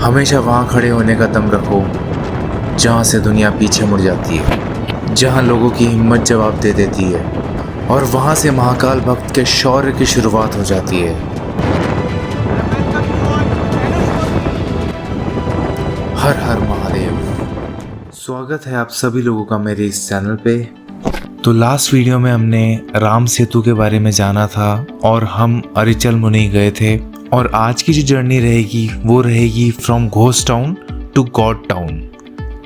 हमेशा वहाँ खड़े होने का दम रखो जहाँ से दुनिया पीछे मुड़ जाती है, जहाँ लोगों की हिम्मत जवाब दे देती है और वहाँ से महाकाल भक्त के शौर्य की शुरुआत हो जाती है। हर हर महादेव। स्वागत है आप सभी लोगों का मेरे इस चैनल पे। तो लास्ट वीडियो में हमने राम सेतु के बारे में जाना था और हम अरिचल मुनि गए थे, और आज की जो जर्नी रहेगी वो रहेगी from ghost town to god town.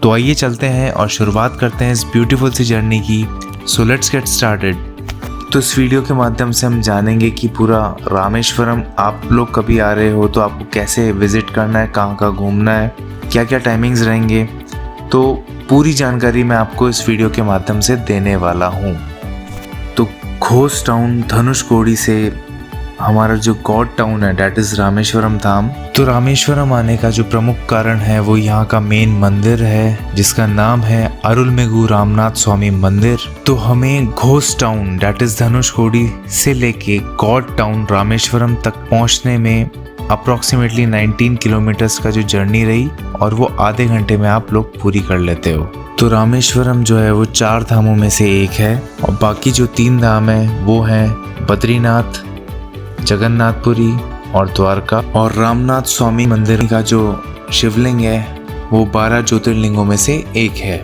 तो आइए चलते हैं और शुरुआत करते हैं इस ब्यूटीफुल सी जर्नी की। So let's get started. तो इस वीडियो के माध्यम से हम जानेंगे कि पूरा रामेश्वरम आप लोग कभी आ रहे हो तो आपको कैसे विजिट करना है, कहाँ कहाँ घूमना है, क्या क्या टाइमिंग्स रहेंगे, तो पूरी जानकारी मैं आपको इस वीडियो के माध्यम से देने वाला हूँ। तो घोस्ट टाउन धनुषकोडी से हमारा जो गॉड टाउन है डैट इज़ रामेश्वरम धाम। तो रामेश्वरम आने का जो प्रमुख कारण है वो यहाँ का मेन मंदिर है जिसका नाम है अरुलमेगु रामनाथ स्वामी मंदिर। तो हमें ghost town that is Dhanushkodi से लेके गॉड टाउन रामेश्वरम तक पहुँचने में अप्रॉक्सीमेटली 19 किलोमीटर्स का जो जर्नी रही, और वो आधे घंटे में आप लोग पूरी कर लेते हो। तो रामेश्वरम जो है वो 4 धामों में से एक है, और बाकी जो 3 धाम है वो हैं बद्रीनाथ, जगन्नाथपुरी और द्वारका। और रामनाथ स्वामी मंदिर का जो शिवलिंग है वो 12 ज्योतिर्लिंगों में से एक है।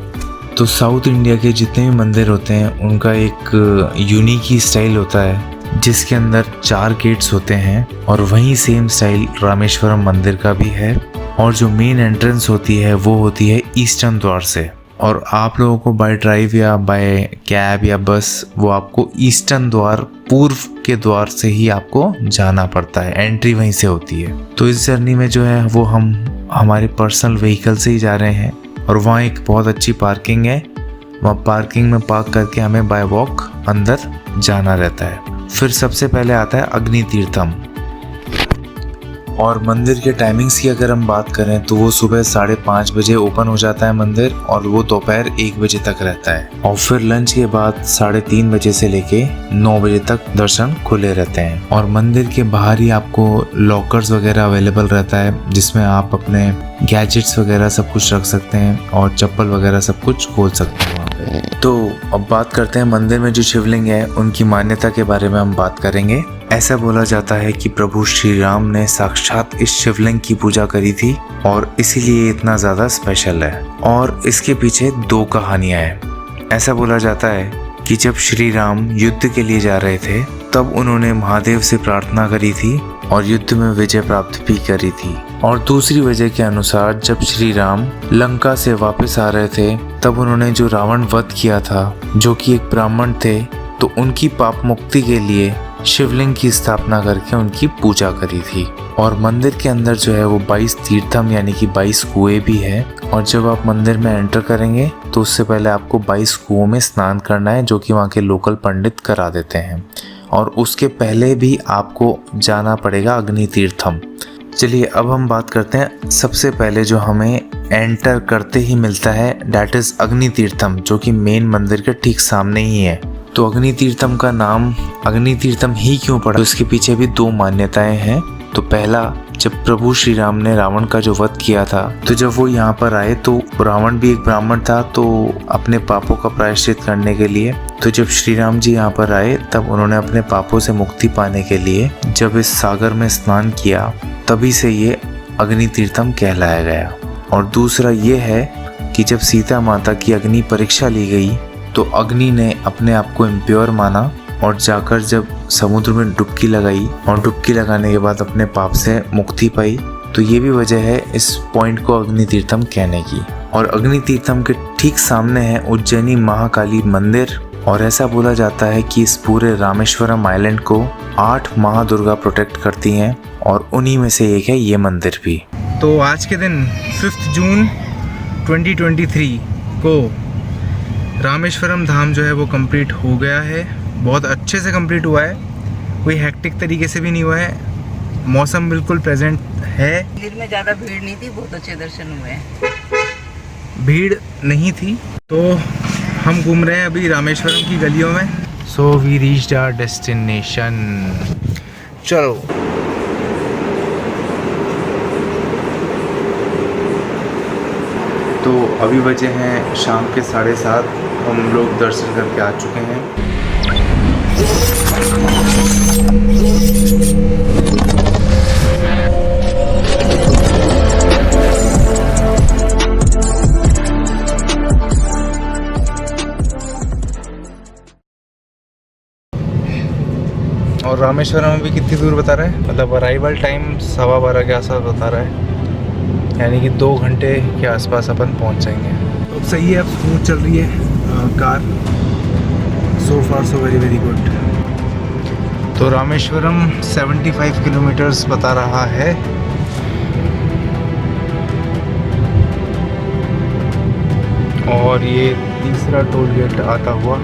तो साउथ इंडिया के जितने भी मंदिर होते हैं उनका एक यूनिक ही स्टाइल होता है जिसके अंदर 4 गेट्स होते हैं, और वही सेम स्टाइल रामेश्वरम मंदिर का भी है। और जो मेन एंट्रेंस होती है वो होती है ईस्टर्न द्वार से, और आप लोगों को बाय ड्राइव या बाय कैब या बस वो आपको ईस्टर्न द्वार पूर्व के द्वार से ही आपको जाना पड़ता है, एंट्री वहीं से होती है। तो इस जर्नी में जो है वो हम हमारे पर्सनल व्हीकल से ही जा रहे हैं, और वहाँ एक बहुत अच्छी पार्किंग है, वहाँ पार्किंग में पार्क करके हमें बाय वॉक अंदर जाना रहता है। फिर सबसे पहले आता है अग्नि तीर्थम। और मंदिर के टाइमिंग्स की अगर हम बात करें तो वो सुबह 5:30 बजे ओपन हो जाता है मंदिर, और वो दोपहर 1 बजे तक रहता है। और फिर लंच के बाद 3:30 बजे से लेके 9 बजे तक दर्शन खुले रहते हैं। और मंदिर के बाहर ही आपको लॉकर्स वगैरह अवेलेबल रहता है जिसमें आप अपने गैजेट्स वगैरह सब कुछ रख सकते हैं, और चप्पल वगैरह सब कुछ खोल सकते हैं वहाँ पे। तो अब बात करते हैं मंदिर में जो शिवलिंग है उनकी मान्यता के बारे में हम बात करेंगे। ऐसा बोला जाता है कि प्रभु श्री राम ने साक्षात इस शिवलिंग की पूजा करी थी, और इसीलिए इतना ज़्यादा स्पेशल है। और इसके पीछे 2 कहानियाँ हैं। ऐसा बोला जाता है कि जब श्री राम युद्ध के लिए जा रहे थे तब उन्होंने महादेव से प्रार्थना करी थी और युद्ध में विजय प्राप्त भी करी थी। और दूसरी वजह के अनुसार जब श्री राम लंका से वापस आ रहे थे तब उन्होंने जो रावण वध किया था, जो कि एक ब्राह्मण थे, तो उनकी पाप मुक्ति के लिए शिवलिंग की स्थापना करके उनकी पूजा करी थी। और मंदिर के अंदर जो है वो 22 तीर्थम यानी कि 22 कुएं भी है, और जब आप मंदिर में एंटर करेंगे तो उससे पहले आपको 22 कुओं में स्नान करना है, जो कि वहाँ के लोकल पंडित करा देते हैं। और उसके पहले भी आपको जाना पड़ेगा अग्नि तीर्थम। चलिए अब हम बात करते हैं सबसे पहले जो हमें एंटर करते ही मिलता है डैट इज़ अग्नि तीर्थम, जो कि मेन मंदिर के ठीक सामने ही है। तो अग्नि तीर्थम का नाम अग्नि तीर्थम ही क्यों पड़ा, तो इसके पीछे भी 2 मान्यताएं हैं। तो पहला, जब प्रभु श्री राम ने रावण का जो वध किया था, तो जब वो यहाँ पर आए तो रावण भी एक ब्राह्मण था, तो अपने पापों का प्रायश्चित करने के लिए, तो जब श्री राम जी यहाँ पर आए तब उन्होंने अपने पापों से मुक्ति पाने के लिए जब इस सागर में स्नान किया, तभी से ये अग्नि तीर्थम कहलाया गया। और दूसरा ये है कि जब सीता माता की अग्नि परीक्षा ली गई तो अग्नि ने अपने आप को इम्प्योर माना और जाकर जब समुद्र में डुबकी लगाई, और डुबकी लगाने के बाद अपने पाप से मुक्ति पाई। तो ये भी वजह है इस पॉइंट को अग्नि तीर्थम कहने की। और अग्नि तीर्थम के ठीक सामने है उज्जैनी महाकाली मंदिर, और ऐसा बोला जाता है कि इस पूरे रामेश्वरम आइलैंड को 8 महादुर्गा प्रोटेक्ट करती हैं, और उन्हीं में से एक है ये मंदिर भी। तो आज के दिन 5 जून 2023 को रामेश्वरम धाम जो है वो कंप्लीट हो गया है। बहुत अच्छे से कंप्लीट हुआ है, कोई हेक्टिक तरीके से भी नहीं हुआ है। मौसम बिल्कुल प्रेजेंट है। मंदिर में ज़्यादा भीड़ नहीं थी, बहुत अच्छे दर्शन हुए हैं। भीड़ नहीं थी। तो हम घूम रहे हैं अभी रामेश्वरम की गलियों में। So we reached our destination. चलो तो अभी बजे हैं शाम के 7:30, हम लोग दर्शन करके आ चुके हैं। और रामेश्वरम भी कितनी दूर बता रहा है, मतलब अराइवल टाइम 12:15 के आसपास बता रहा है, यानी कि 2 घंटे के आसपास अपन पहुंच जाएंगे। तो सही है, अब स्मूथ चल रही है कार, सो फार सो वेरी वेरी गुड। तो रामेश्वरम 75 किलोमीटर्स बता रहा है। और ये तीसरा टोल गेट आता हुआ।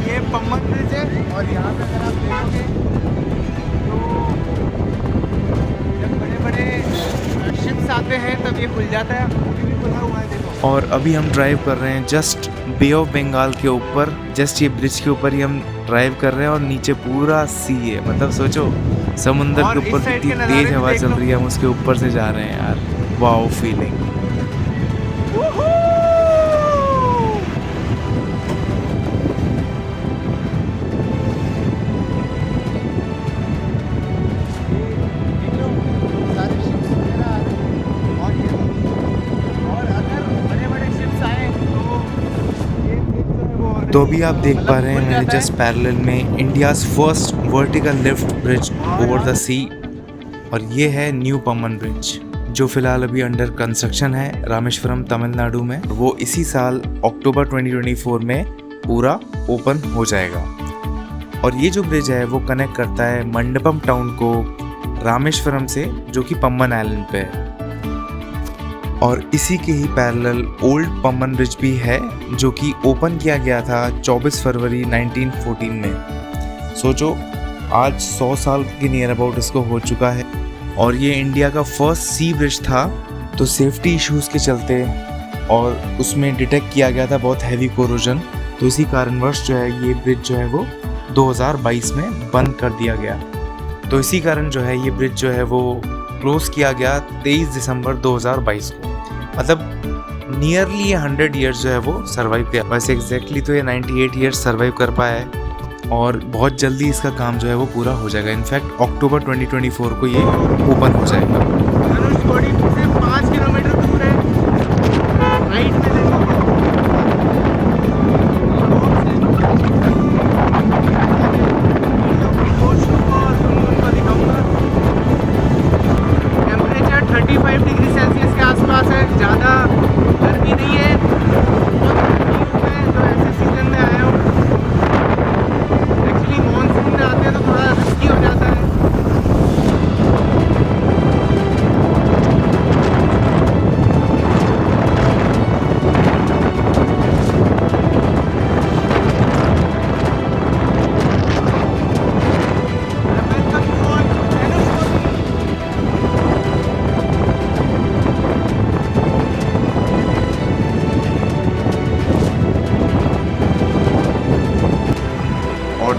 ये पम्मन ब्रिज है, और यहाँ पे अगर आप देखोगे तो जब बड़े बड़े शिप्स आते हैं तब ये खुल जाता है, अभी भी खुला हुआ है देखो। और अभी हम ड्राइव कर रहे हैं जस्ट बे ऑफ बंगाल के ऊपर, जस्ट ये ब्रिज के ऊपर ही हम ड्राइव कर रहे हैं, और नीचे पूरा सी है। मतलब सोचो समुंदर के ऊपर कितनी तेज हवा चल रही है, हम उसके ऊपर से जा रहे हैं यार। Wow feeling. तो अभी आप देख पा रहे हैं मेरे जस्ट पैरेलल में India's first vertical lift bridge over the sea, और ये है न्यू पम्मन ब्रिज जो फिलहाल अभी अंडर कंस्ट्रक्शन है रामेश्वरम तमिलनाडु में। वो इसी साल अक्टूबर 2024 में पूरा ओपन हो जाएगा। और ये जो ब्रिज है वो कनेक्ट करता है मंडपम टाउन को रामेश्वरम से, जो कि पम्मन आइलैंड पे है। और इसी के ही पैरेलल ओल्ड पम्मन ब्रिज भी है, जो कि ओपन किया गया था 24 फरवरी 1914 में। सोचो आज 100 साल के नियर अबाउट इसको हो चुका है। और ये इंडिया का फर्स्ट सी ब्रिज था, तो सेफ्टी इश्यूज़ के चलते और उसमें डिटेक्ट किया गया था बहुत हैवी कोरोजन, तो इसी कारणवश जो है ये ब्रिज जो है वो 2022 में बंद कर दिया गया। तो इसी कारण जो है ये ब्रिज जो है वो क्लोज किया गया 23 दिसंबर 2022 को। मतलब नियरली 100 ईयर्स जो है वो सर्वाइव किया। वैसे एग्जैक्टली तो ये 98 ईयर्स सर्वाइव कर पाया है, और बहुत जल्दी इसका काम जो है वो पूरा हो जाएगा। इनफैक्ट अक्टूबर 2024 को ये ओपन हो जाएगा। धनुषकोडी से 5 किलोमीटर दूर है, राइट में देखो। टेम्परेचर 35 डिग्री सेल्सियस के आसपास है, ज़्यादा गर्मी नहीं है। तो ऐसे सीजन में आया हूँ, एक्चुअली मॉनसून में आते हैं तो थोड़ा रिस्की हो जाता है।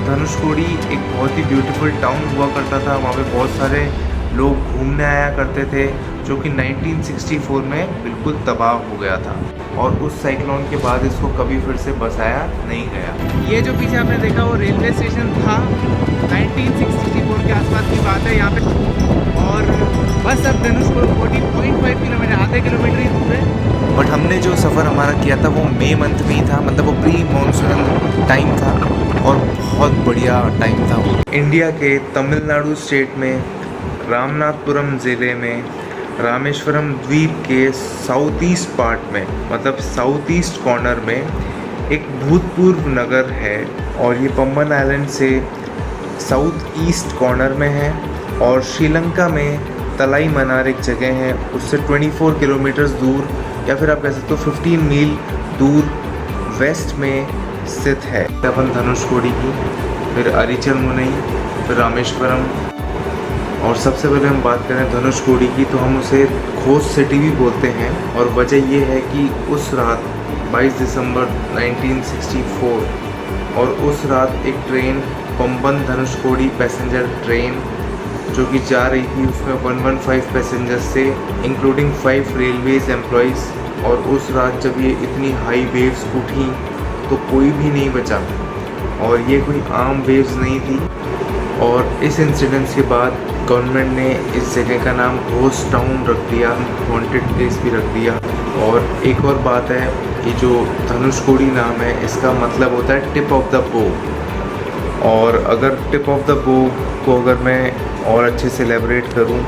धनुषकोडी एक बहुत ही ब्यूटीफुल टाउन हुआ करता था। वहाँ पे बहुत सारे लोग घूमने आया करते थे, जो कि 1964 में बिल्कुल तबाह हो गया था, और उस साइक्लोन के बाद इसको कभी फिर से बसाया नहीं गया। ये जो पीछे आपने देखा वो रेलवे स्टेशन था, 1964 के आसपास की बात है यहाँ पे। और बस अब धनुषकोडी 0.5 किलोमीटर, आधे किलोमीटर ही दूर है। बट हमने जो सफ़र हमारा किया था वो मई मंथ में ही था, मतलब वो प्री मानसून टाइम था, और बहुत बढ़िया टाइम था वो। इंडिया के तमिलनाडु स्टेट में रामनाथपुरम ज़िले में रामेश्वरम द्वीप के साउथ ईस्ट पार्ट में, मतलब साउथ ईस्ट कॉर्नर में एक भूतपूर्व नगर है, और ये पम्बन आइलैंड से साउथ ईस्ट कॉर्नर में है। और श्रीलंका में तलाई मनार एक जगह है, उससे 24 किलोमीटर दूर, या फिर आप कह सकते हो 15 मील दूर वेस्ट में स्थित है। अपन धनुषकोडी की, फिर अरिचल मुनई, फिर रामेश्वरम, और सबसे पहले हम बात करें धनुषकोडी की तो हम उसे घोस्ट सिटी भी बोलते हैं। और वजह ये है कि उस रात 22 दिसंबर 1964 और उस रात एक train Pamban Dhanushkodi passenger train जो कि जा रही थी उसमें 115 पैसेंजर्स थे, इंक्लूडिंग 5 रेलवेज एम्प्लॉयज़। और उस रात जब ये इतनी हाई वेव्स उठी तो कोई भी नहीं बचा, और ये कोई आम वेव्स नहीं थी। और इस इंसिडेंस के बाद गवर्नमेंट ने इस जगह का नाम घोस्ट टाउन रख दिया, वांटेड प्लेस भी रख दिया। और एक और बात है, ये जो धनुषकोडी नाम है इसका मतलब होता है टिप ऑफ द बो। और अगर टिप ऑफ द बो को अगर मैं और अच्छे से एलेबरेट करूं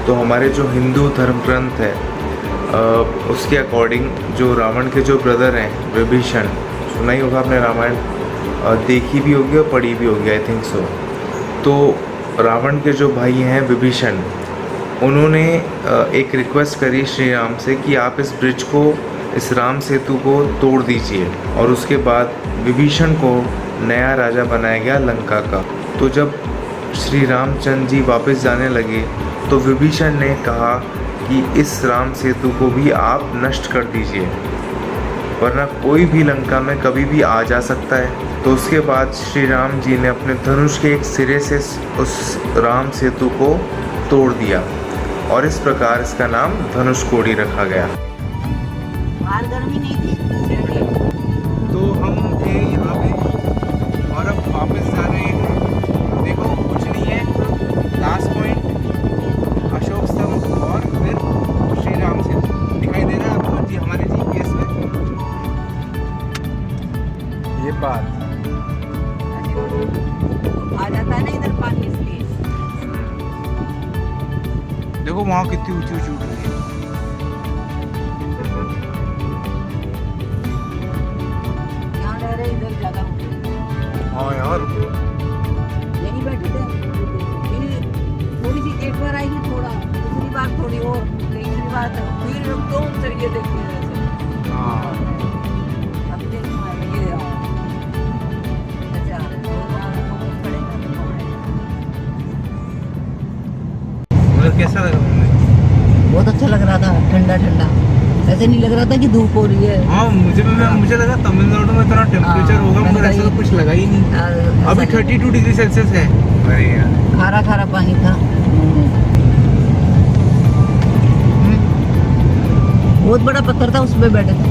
तो हमारे जो हिंदू धर्म ग्रंथ है उसके अकॉर्डिंग जो रावण के जो ब्रदर हैं विभीषण, सुना ही होगा आपने रामायण, देखी भी होगी और पढ़ी भी होगी, आई थिंक सो। तो रावण के जो भाई हैं विभीषण, उन्होंने एक रिक्वेस्ट करी श्री राम से कि आप इस ब्रिज को, इस राम सेतु को तोड़ दीजिए। और उसके बाद विभीषण को नया राजा बनाया गया लंका का। तो जब श्री रामचंद्र जी वापस जाने लगे तो विभीषण ने कहा कि इस राम सेतु को भी आप नष्ट कर दीजिए, वरना कोई भी लंका में कभी भी आ जा सकता है। तो उसके बाद श्री राम जी ने अपने धनुष के एक सिरे से उस राम सेतु को तोड़ दिया, और इस प्रकार इसका नाम धनुषकोडी रखा गया। बाहर गर्मी नहीं थी। तो हम थे यहाँ पे और अब वापस जा रहे हैं। देखो कुछ नहीं है, लास्ट पॉइंट अशोक स्तंभ और फिर श्री राम सेतु दिखाई दे रहा है आपको जी हमारे जीपीएस में। ये बात आ जाता है ना इधर पानी, इसलिए देखो वहाँ कितनी ऊंची ऊंची उठ रही है। यहाँ रह रहे इधर ज्यादा हाँ यार, यहीं बैठे थे। फिर थोड़ी सी एक बार आएगी, थोड़ा दूसरी बार थोड़ी और, तीसरी बार फिर तो ये देखते हैं। हाँ अब देखो ये अच्छा पड़ेगा। मतलब कैसा लगा मुझे? बहुत अच्छा लग रहा था, ठंडा ठंडा, ऐसे नहीं लग रहा था कि धूप हो रही है। हाँ मुझे लगा तमिलनाडु में इतना टेम्परेचर होगा, मगर ऐसा तो कुछ लगा ही नहीं। अभी 32 डिग्री सेल्सियस है। अरे यार खारा खारा पानी था। बहुत बड़ा पत्थर था, उस पे बैठे थे।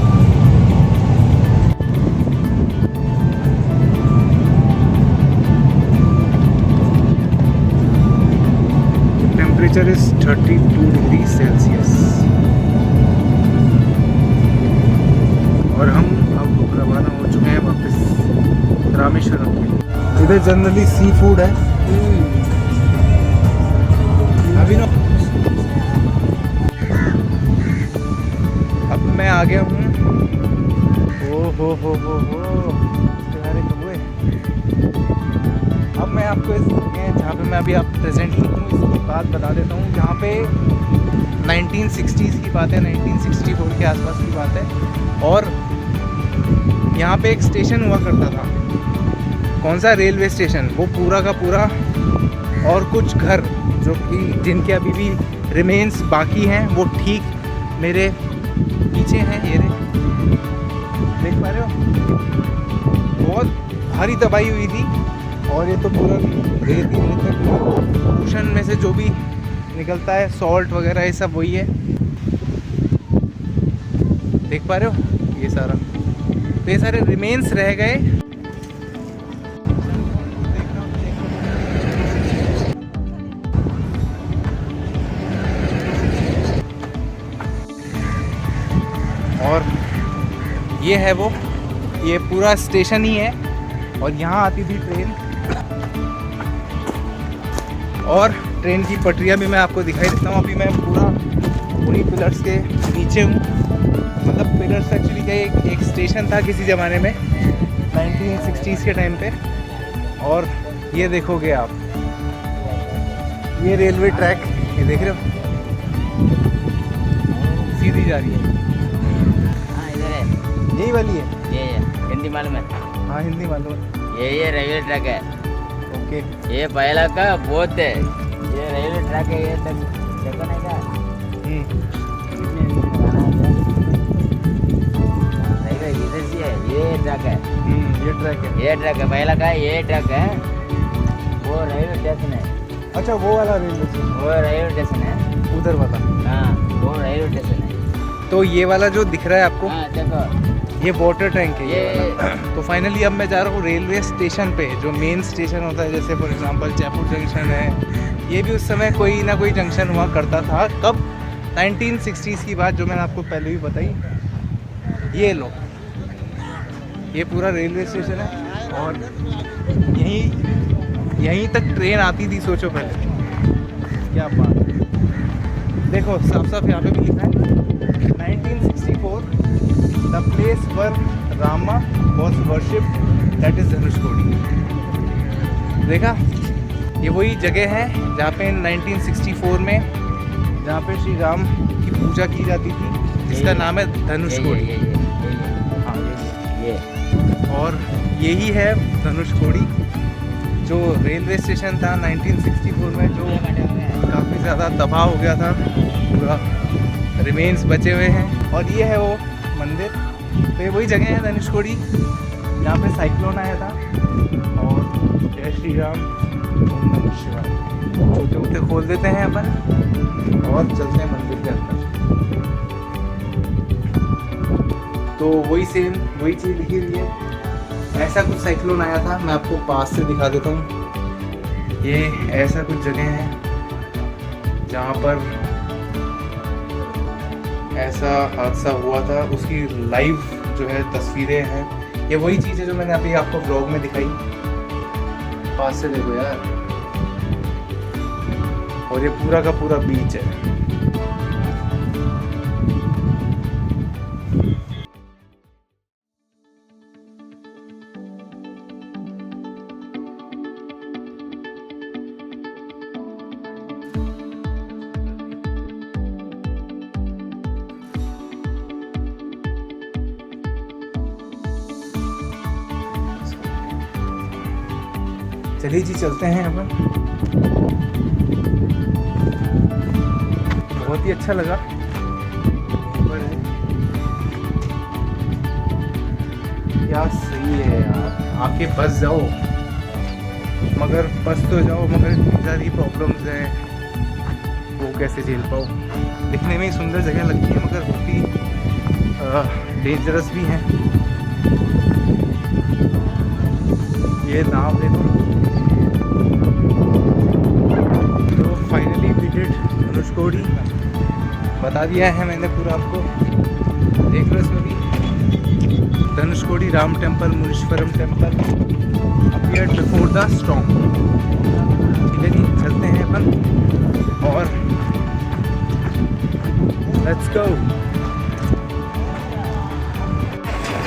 Temperature is 32 degree Celsius. और हम अब रवाना हो चुके हैं वापस रामेश्वरम के लिए। इधर जनरली सी फूड है। अभी ना अब मैं आ गया हूँ। हो प्यारे कबूए। अब मैं आपको इस जहाँ पे मैं अभी आप प्रेजेंट हूँ इसकी बात बता देता हूँ। यहाँ पे 1960s की बात है, 1964 के आसपास की बात है। और यहाँ पे एक स्टेशन हुआ करता था। कौन सा? Railway station. वो पूरा का पूरा, और कुछ घर जो कि जिनके अभी भी रिमेन्स बाकी हैं वो ठीक मेरे पीछे हैं। ये देख पा रहे हो, बहुत भारी तबाही हुई थी। और ये तो पूरा रेत ही रेत है। ओशन में से जो भी निकलता है, सॉल्ट वगैरह, ये सब वही है। देख पा रहे हो ये सारा, तो ये सारे रिमेन्स रह गए। और ये है वो, ये पूरा स्टेशन ही है। और यहाँ आती थी ट्रेन, और ट्रेन की पटरियाँ भी मैं आपको दिखाई देता हूँ। अभी मैं पूरा उन्हीं पिलर्स के नीचे हूँ। मतलब पिलर्स एक्चुअली क्या, एक स्टेशन था किसी ज़माने में 1960s के टाइम पे। और ये देखोगे आप, ये रेलवे ट्रैक, ये देख रहे हो, सीधी जा रही है। हाँ इधर है, यही वाली है। ये हिंदी मालूम है? हाँ हिंदी मालूम है। ये रेलवे ट्रैक है। ओके। ये पहला का बोध है, ये रेलवे ट्रैक है। ये देखो नहीं का इधर से है, ये ट्रैक है। ये ट्रैक है। ये ट्रैक है पहला का, ये ट्रैक है। वो रेलवे स्टेशन है। अच्छा वो वाला रेलवे स्टेशन, वो रेलवे स्टेशन है। उधर वाला। हाँ वो रेलवे स्टेशन है। तो ये वाला जो दिख रहा है आपको, हाँ देखो ये वाटर टैंक है ये ये वाला। तो फाइनली अब मैं जा रहा हूँ रेलवे स्टेशन पे, जो मेन स्टेशन होता है, जैसे फॉर एग्जांपल जयपुर जंक्शन है। ये भी उस समय कोई ना कोई जंक्शन हुआ करता था। कब? 1960s की बात, जो मैंने आपको पहले भी बताई। ये लो, ये पूरा रेलवे स्टेशन है और यहीं तक ट्रेन आती थी। सोचो पहले, क्या बात है। देखो साफ साफ यहाँ पे भी लिखा है 1964 the place were Rama was worshipped, that is Dhanushkodi. देखा, ये वही जगह है जहाँ पे 1964 में जहाँ पे श्री राम की पूजा की जाती थी, जिसका नाम है धनुषकोडी। हाँ ये और यही है धनुषकोडी, जो रेलवे स्टेशन था 1964 में, जो काफ़ी ज़्यादा तबाह हो गया था। पूरा रिमेन्स बचे हुए हैं। और ये है वो मंदिर। तो ये वही जगह है धनुषकोडी जहाँ पे साइक्लोन आया था। और जय श्री राम, ओम नमः शिवाय। छोटे मोटे खोल देते हैं अपन और चलते हैं मंदिर के अंदर। तो वही सेम वही चीज़ लिखी हुई है। ऐसा कुछ साइक्लोन आया था, मैं आपको पास से दिखा देता हूँ। ये ऐसा कुछ जगह है जहाँ पर ऐसा हादसा हुआ था, उसकी लाइव जो है तस्वीरें हैं। ये वही चीज़ है जो मैंने अभी आपको व्लॉग में दिखाई। पास से देखो यार, और ये पूरा का पूरा बीच है। चलिए जी चलते हैं अपन। बहुत ही अच्छा लगा। क्या सही है यार, आके बस जाओ, मगर बस तो जाओ, मगर इतनी सारी प्रॉब्लम्स हैं, वो कैसे झेल पाओ। दिखने में ही सुंदर जगह लगती है, मगर बहुत ही डेंजरस भी हैं। ये नाव देखो। तो फाइनली वी डिड धनुषकोडी, बता दिया है मैंने पूरा आपको। देख लो इसमें भी Dhanushkodi Ram temple, Munishwaram temple appeared before the storm. ठीक है जी, चलते हैं अपन और लेट्स गो।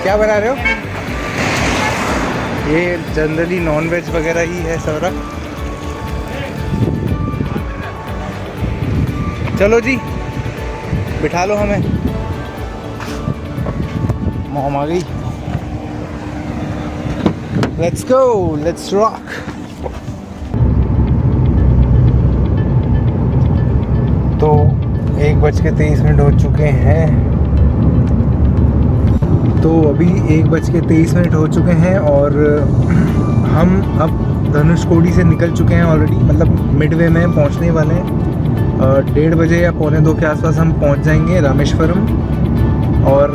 क्या बना रहे हो? ये जनरली नॉन वेज वगैरह ही है सौरभ। चलो जी, बिठा लो हमें। मॉम आ गई। Let's go, let's rock. तो 1:23 हो चुके हैं। तो अभी 1:23 हो चुके हैं और हम अब धनुषकोडी से निकल चुके हैं ऑलरेडी, मतलब मिडवे में पहुंचने वाले हैं। 1:30 बजे या 1:45 के आसपास हम पहुंच जाएंगे रामेश्वरम। और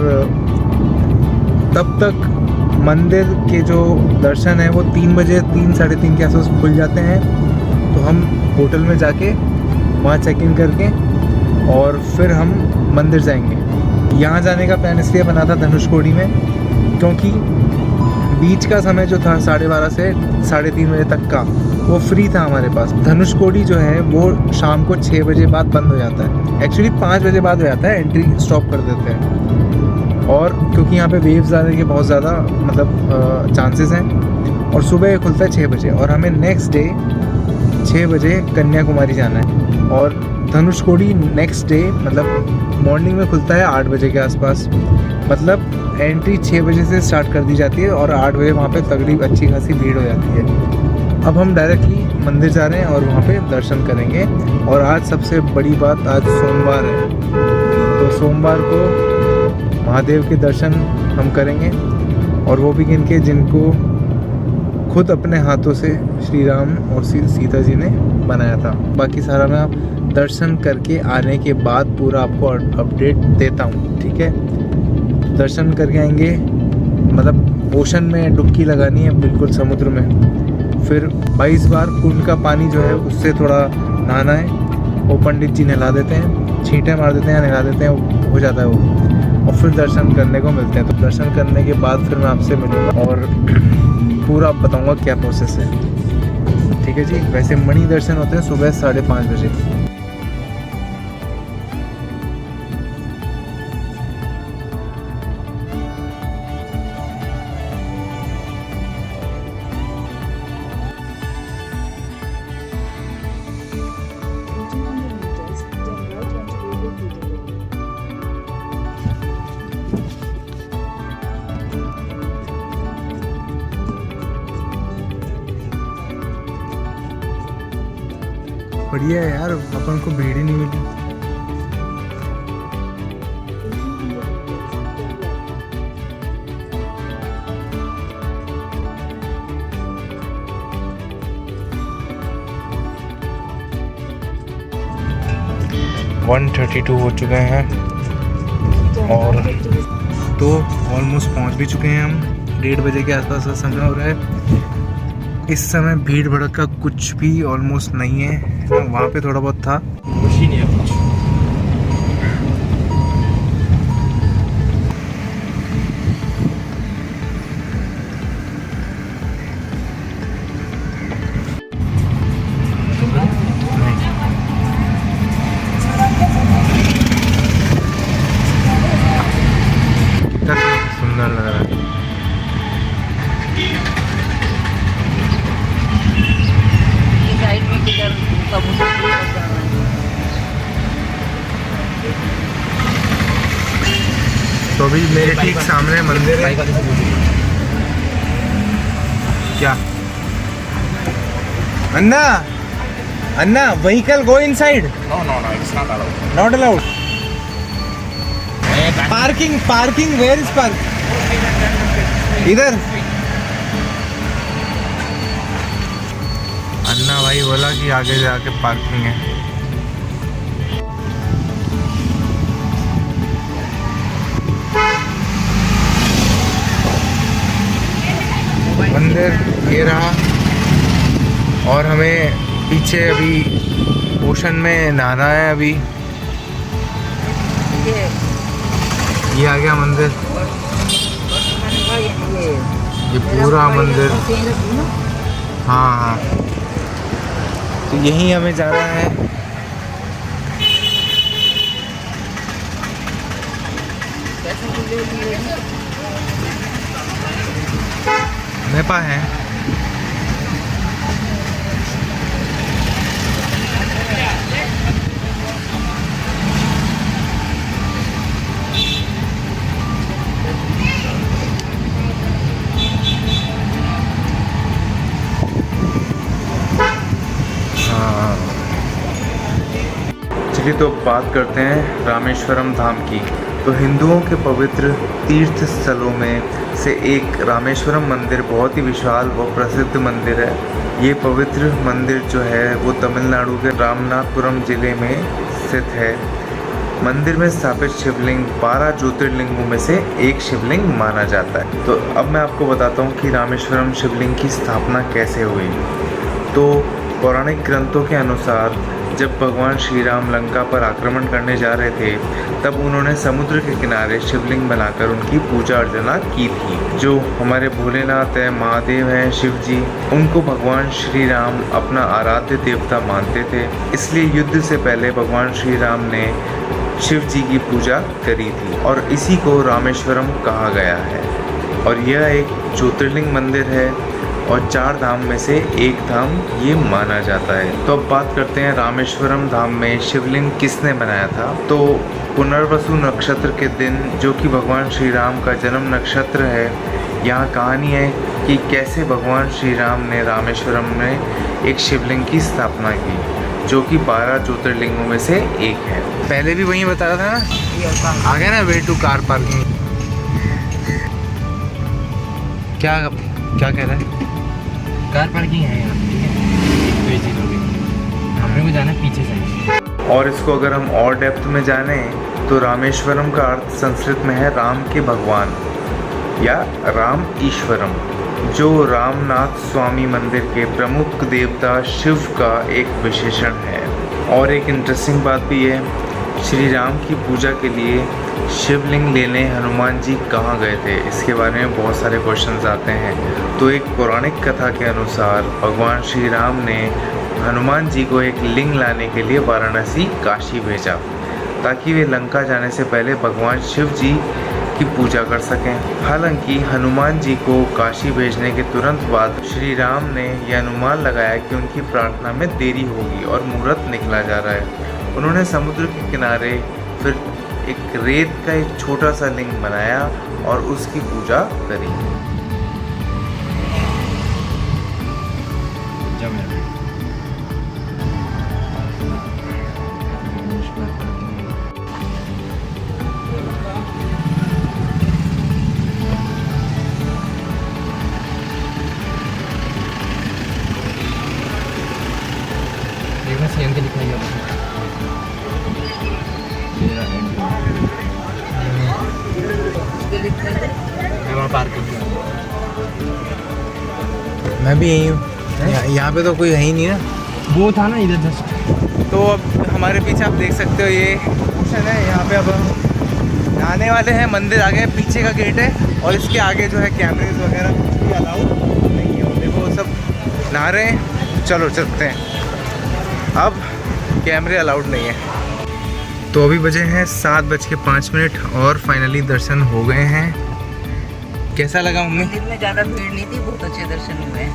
तब तक मंदिर के जो दर्शन है वो 3 बजे, 3 साढ़े 3 के आसपास खुल जाते हैं। तो हम होटल में जाके वहाँ चेक इन करके और फिर हम मंदिर जाएंगे। यहाँ जाने का प्लान इसलिए बना था धनुषकोडी में, क्योंकि बीच का समय जो था 12:30 से 3:30 बजे तक का, वो फ्री था हमारे पास। धनुषकोडी जो है वो शाम को 6 बजे बाद बंद हो जाता है। एक्चुअली 5 बजे बाद हो जाता है, एंट्री स्टॉप कर देते हैं। और क्योंकि यहाँ पे वेव्स आने के बहुत ज़्यादा मतलब चांसेस हैं। और सुबह खुलता है 6 बजे और हमें नेक्स्ट डे 6 बजे कन्याकुमारी जाना है। और धनुषकोडी नेक्स्ट डे मतलब मॉर्निंग में खुलता है 8 बजे के आसपास। मतलब एंट्री 6 बजे से स्टार्ट कर दी जाती है और 8 बजे वहाँ पे तगड़ी अच्छी खासी भीड़ हो जाती है। अब हम डायरेक्टली मंदिर जा रहे हैं और वहाँ पे दर्शन करेंगे। और आज सबसे बड़ी बात, आज सोमवार है, तो सोमवार को महादेव के दर्शन हम करेंगे। और वो भी जिनको खुद अपने हाथों से श्री राम और सीता जी ने बनाया था। बाकी सारा मैं दर्शन करके आने के बाद पूरा आपको अपडेट देता हूँ, ठीक है। दर्शन करके आएंगे, मतलब ओशन में डुबकी लगानी है बिल्कुल समुद्र में। फिर 22 बार कुंड का पानी जो है उससे थोड़ा नहाना है। वो पंडित जी नहला देते हैं, छींटे मार देते हैं, नहला देते हैं, हो जाता है वो। और फिर दर्शन करने को मिलते हैं। तो दर्शन करने के बाद फिर मैं आपसे मिलूँगा और पूरा बताऊँगा क्या प्रोसेस है, ठीक है जी। वैसे मणि दर्शन होते हैं सुबह 5:30 बजे। बढ़िया है यार, अपन को भीड़ ही नहीं मिली। वन 32 हो चुके हैं और तो ऑलमोस्ट पहुंच भी चुके हैं हम। 1:30 बजे के आसपास का समय हो रहा है। इस समय भीड़ भड़का कुछ भी ऑलमोस्ट नहीं है। वहाँ पे थोड़ा बहुत था, कुछ ही नहीं है कुछ। सुंदर लग रहा है। तो अभी मेरे ठीक सामने मंदिर है। क्या अन्ना अन्ना vehicle go inside? No, it's not allowed. Not allowed. Parking where is park? इधर। अन्ना भाई बोला कि आगे जाके पार्किंग है। मंदिर ये रहा और हमें पीछे अभी ओशन में नहाना है। अभी ये आ गया मंदिर, ये पूरा मंदिर। हाँ, तो यहीं हमें जाना है। नेपा है। चलिए तो बात करते हैं रामेश्वरम धाम की। तो हिंदुओं के पवित्र तीर्थ स्थलों में से एक रामेश्वरम मंदिर बहुत ही विशाल व प्रसिद्ध मंदिर है। ये पवित्र मंदिर जो है वो तमिलनाडु के रामनाथपुरम जिले में स्थित है। मंदिर में स्थापित शिवलिंग 12 ज्योतिर्लिंगों में से एक शिवलिंग माना जाता है। तो अब मैं आपको बताता हूँ कि रामेश्वरम शिवलिंग की स्थापना कैसे हुई। तो पौराणिक ग्रंथों के अनुसार जब भगवान श्री राम लंका पर आक्रमण करने जा रहे थे तब उन्होंने समुद्र के किनारे शिवलिंग बनाकर उनकी पूजा अर्चना की थी। जो हमारे भोलेनाथ है, महादेव हैं, शिव जी, उनको भगवान श्री राम अपना आराध्य देवता मानते थे। इसलिए युद्ध से पहले भगवान श्री राम ने शिव जी की पूजा करी थी और इसी को रामेश्वरम कहा गया है। और यह एक ज्योतिर्लिंग मंदिर है और 4 धाम में से एक धाम ये माना जाता है। तो अब बात करते हैं रामेश्वरम धाम में शिवलिंग किसने बनाया था। तो पुनर्वसु नक्षत्र के दिन, जो कि भगवान श्री राम का जन्म नक्षत्र है, यहाँ कहानी है कि कैसे भगवान श्री राम ने रामेश्वरम में एक शिवलिंग की स्थापना की, जो कि 12 ज्योतिर्लिंगों में से एक है। पहले भी वही बता रहा था ना, आगे ना वे टू कार पार्किंग। क्या कह रहा है? कार पार्किंग है यहाँ, ठीक है, तो ये चीज़ होगी। हमने को जाना है पीछे साइड। और इसको अगर हम और डेप्थ में जाने तो रामेश्वरम का अर्थ संस्कृत में है राम के भगवान या राम ईश्वरम, जो रामनाथ स्वामी मंदिर के प्रमुख देवता शिव का एक विशेषण है। और एक इंटरेस्टिंग बात भी है, श्री राम की पूजा के लिए शिवलिंग लेने हनुमान जी कहाँ गए थे, इसके बारे में बहुत सारे क्वेश्चंस आते हैं। तो एक पौराणिक कथा के अनुसार भगवान श्री राम ने हनुमान जी को एक लिंग लाने के लिए वाराणसी काशी भेजा, ताकि वे लंका जाने से पहले भगवान शिव जी की पूजा कर सकें। हालांकि हनुमान जी को काशी भेजने के तुरंत बाद श्री राम ने यह अनुमान लगाया कि उनकी प्रार्थना में देरी होगी और मुहूर्त निकला जा रहा है। उन्होंने समुद्र के किनारे फिर एक रेत का एक छोटा सा लिंग बनाया और उसकी पूजा करी। सीएम के लिखा है मैं भी यही हूँ, यहाँ पे तो कोई है ही नहीं ना। वो था ना इधर जस्ट। तो अब हमारे पीछे आप देख सकते हो ये ओशन है, यहाँ पे अब हम नहाने वाले हैं। मंदिर आगे पीछे का गेट है और इसके आगे जो है कैमरेज वगैरह कुछ भी अलाउड नहीं है। देखो वो सब नहा रहे हैं, चलो चलते हैं। अब कैमरे अलाउड नहीं है। तो अभी बजे हैं 7:05 और फाइनली दर्शन हो गए हैं। कैसा लगा मम्मी? मंदिर में ज़्यादा भीड़ नहीं थी, बहुत अच्छे दर्शन हुए।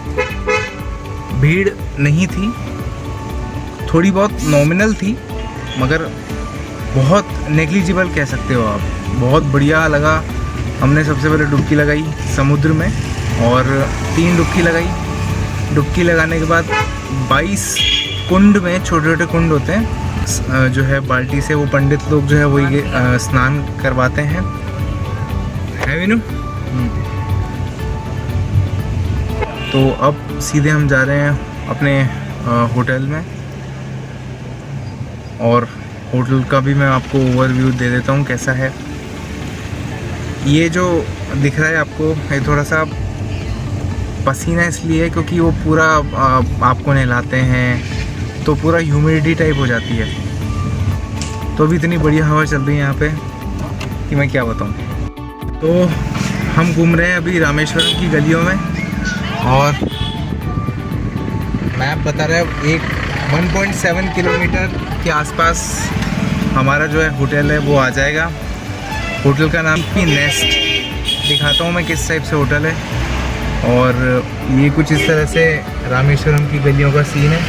भीड़ नहीं थी, थोड़ी बहुत नॉमिनल थी, मगर बहुत नेग्लिजिबल कह सकते हो आप। बहुत बढ़िया लगा। हमने सबसे पहले डुबकी लगाई समुद्र में और 3 डुबकी लगाई। डुबकी लगाने के बाद 22 कुंड में, छोटे छोटे कुंड होते हैं, जो है बाल्टी से वो पंडित लोग जो है वही स्नान करवाते हैं। है वीनू? तो अब सीधे हम जा रहे हैं अपने होटल में, और होटल का भी मैं आपको ओवरव्यू दे देता हूँ कैसा है। ये जो दिख रहा है आपको, ये थोड़ा सा पसीना इसलिए है क्योंकि वो पूरा आपको नहलाते हैं तो पूरा ह्यूमिडिटी टाइप हो जाती है। तो अभी इतनी बढ़िया हवा चल रही है यहाँ पे कि मैं क्या बताऊँ। तो हम घूम रहे हैं अभी रामेश्वरम की गलियों में, और मैप बता रहा है 1.7 किलोमीटर के आसपास हमारा जो है होटल है वो आ जाएगा। होटल का नाम की नेस्ट, दिखाता हूँ मैं किस टाइप से होटल है। और ये कुछ इस तरह से रामेश्वरम की गलियों का सीन है।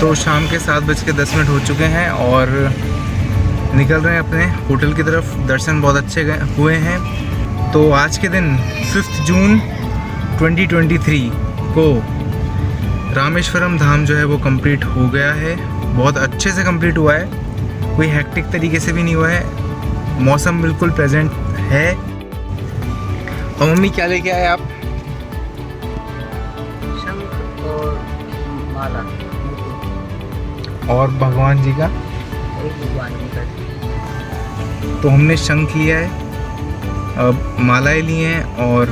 तो शाम के 7:10 हो चुके हैं और निकल रहे हैं अपने होटल की तरफ। दर्शन बहुत अच्छे हुए हैं। तो आज के दिन 5 जून 2023 को रामेश्वरम धाम जो है वो कंप्लीट हो गया है। बहुत अच्छे से कंप्लीट हुआ है, कोई हेक्टिक तरीके से भी नहीं हुआ है। मौसम बिल्कुल प्रेजेंट है। और मम्मी क्या लेके आए आप? शंख और माला, और भगवान जी का? एक भगवान जी का। तो हमने शंख लिया है, मालाएं ली हैं और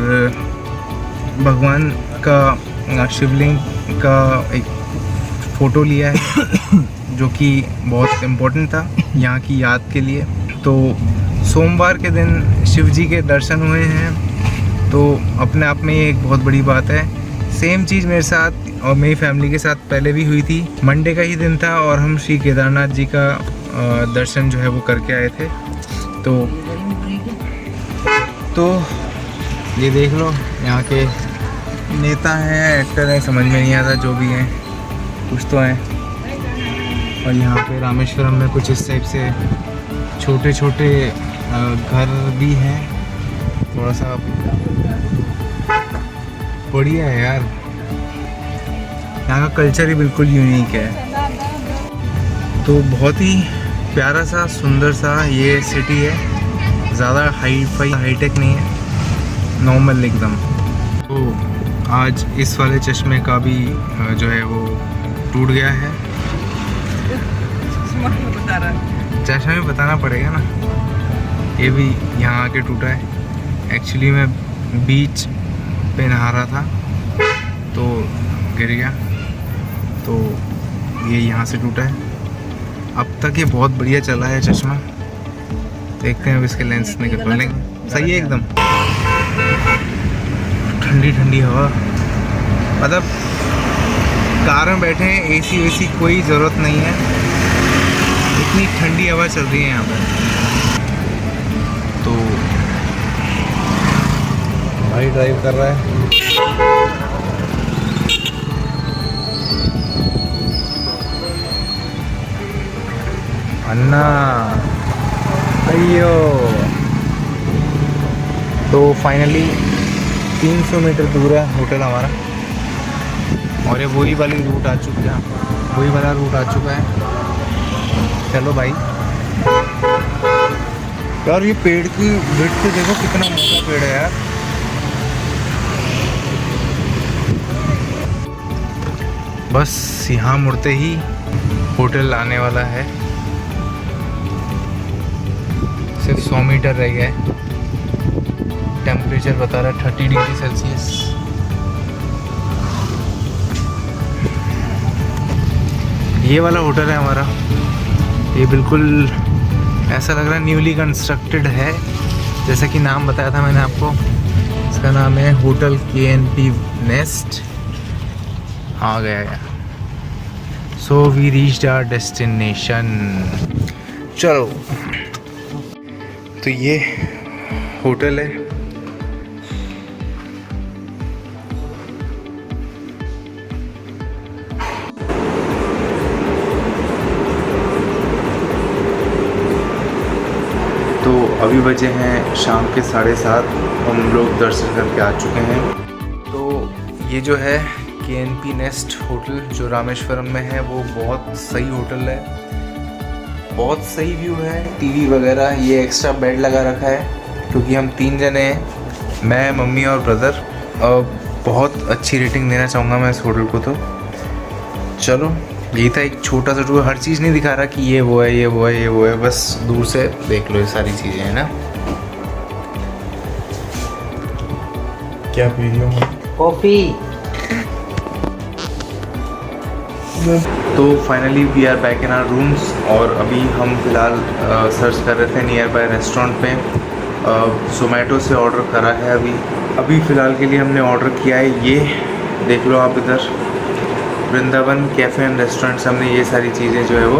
भगवान का शिवलिंग का एक फ़ोटो लिया है जो कि बहुत इम्पोर्टेंट था यहाँ की याद के लिए। तो सोमवार के दिन शिव जी के दर्शन हुए हैं, तो अपने आप में ये एक बहुत बड़ी बात है। सेम चीज़ मेरे साथ और मेरी फैमिली के साथ पहले भी हुई थी। मंडे का ही दिन था और हम श्री केदारनाथ जी का दर्शन जो है वो करके आए थे। तो ये देख लो, यहाँ के नेता हैं, एक्टर हैं, समझ में नहीं आता, जो भी हैं कुछ तो हैं। और यहाँ पे रामेश्वरम में कुछ इस टाइप से छोटे छोटे घर भी हैं। थोड़ा सा बढ़िया है यार, यहाँ का कल्चर ही बिल्कुल यूनिक है। तो बहुत ही प्यारा सा, सुंदर सा ये सिटी है। ज़्यादा हाईटेक नहीं है, नॉर्मल एकदम। तो आज इस वाले चश्मे का भी जो है वो टूट गया है। बता रहा है। चश्मे में बताना पड़ेगा ना, ये भी यहाँ आके टूटा है। एक्चुअली मैं बीच पे नहा रहा था तो गिर गया, तो ये यहाँ से टूटा है। अब तक ये बहुत बढ़िया चला है चश्मा। देखते हैं अब इसके लेंस निकल खोलेंगे। सही है एकदम, ठंडी ठंडी हवा। मतलब कार में बैठे हैं, एसी वेसी कोई ज़रूरत नहीं है, इतनी ठंडी हवा चल रही है यहाँ पर। तो भाई ड्राइव कर रहा है। अन्ना अयो। तो फाइनली 300 मीटर दूर है होटल हमारा, और ये वही वाली रूट आ चुका है, वही वाला रूट आ चुका है। चलो भाई यार, ये पेड़ की विड्थ से देखो कितना मोटा पेड़ है यार। बस यहाँ मुड़ते ही होटल आने वाला है, सिर्फ 100 मीटर रह गया है। टेम्परेचर बता रहा है 30 डिग्री सेल्सियस। ये वाला होटल है हमारा, ये बिल्कुल ऐसा लग रहा है न्यूली कंस्ट्रक्टेड है, जैसा कि नाम बताया था मैंने आपको। इसका नाम है होटल KNP नेस्ट। आ गया है। So we reached our destination. चलो, तो ये होटल है। तो अभी बजे हैं शाम के 7:30, हम लोग दर्शन करके आ चुके हैं। तो ये जो है KNP नेस्ट होटल जो रामेश्वरम में है, वो बहुत सही होटल है, बहुत सही व्यू है, टीवी वगैरह। ये एक्स्ट्रा बेड लगा रखा है क्योंकि हम 3 जने हैं, मैं, मम्मी और ब्रदर। बहुत अच्छी रेटिंग देना चाहूँगा मैं इस होटल को। तो चलो, ये था एक छोटा सा टूर। हर चीज़ नहीं दिखा रहा कि ये वो है, ये वो है, ये वो है, बस दूर से देख लो ये सारी चीज़ें, है ना। क्या पी रही हो? कॉफी। तो finally we are back in our rooms, और अभी हम फ़िलहाल सर्च कर रहे थे नियर बाय रेस्टोरेंट पे। ज़ोमैटो से ऑर्डर करा है अभी फ़िलहाल के लिए हमने ऑर्डर किया है। ये देख लो आप इधर, वृंदावन कैफ़े एंड रेस्टोरेंट से हमने ये सारी चीज़ें जो है वो